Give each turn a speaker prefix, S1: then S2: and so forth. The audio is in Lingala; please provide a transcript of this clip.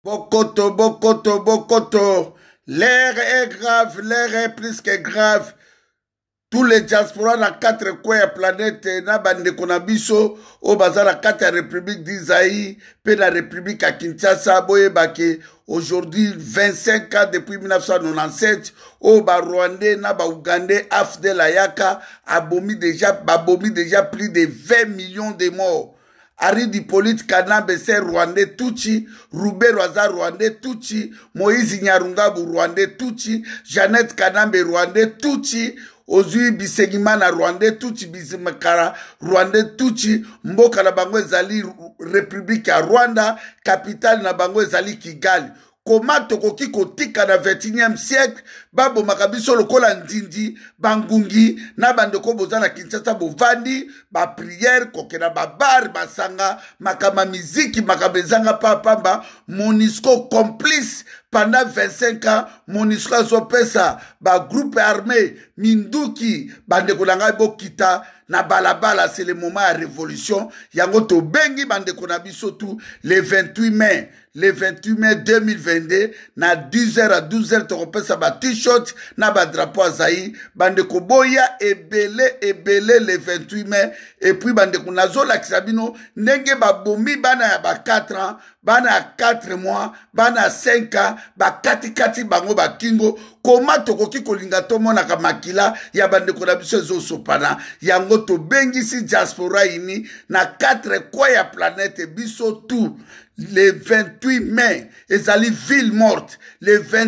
S1: Bokoto, Bokoto, Bokoto. L'air est grave, l'air est plus que grave. Tous les diasporas na 4 coins de la planète, na bande konabiso, au bazar la 4 République d'Isaïe, puis la République à Kinshasa, boyebake. Aujourd'hui, 25 ans depuis 1997, au Rwandais, na Ougandais, Afdel Ayaka, abomi déjà plus de 20 millions de morts. Ari Hippolyte Kanambe c'est Rwandais Tuchi, Roubé Rwaza Rwandais Tuchi, Moïse Nyarungabu Rwandais Tuchi, Jeannette Kanambe Rwandais Tuchi, Ozui Bisegimana Rwandais Tuchi, Bizimakara Rwandais Tuchi, Mboka na bango ezali République ya Rwanda, capitale na bango ezali Kigali. Comment tokoki kotika na 21e siècle babo makabiso lokola ndindi bangungi na bandeko boza na Kinshasa bovandi ba prière kokena ba bar basanga makama miziki makabezanga papa MONUSCO complice pendant 25 ans MONUSCO azopesa ba groupe armé minduki bandeko nanga bokita na balabala. C'est le moment de révolution yango to bengi bandeko na biso tout le 28 mai 2022 na 10h à 12h tokopesa ba t-shirt na ba drapeau azaï bandeko boya ebele le 28 mai et puis bandeko nazola kisabino ndenge ba bombi bana ya ba 4 ans bana ya 4 mois bana 5 ans ba kati bango ba kingo koma tokoki kolinga tomona ka makila ya bandeko na biso ezosopana yango to bengisi diaspora ini na 4 coins ya planète biso tout le 28 mai ezali ville morte le 20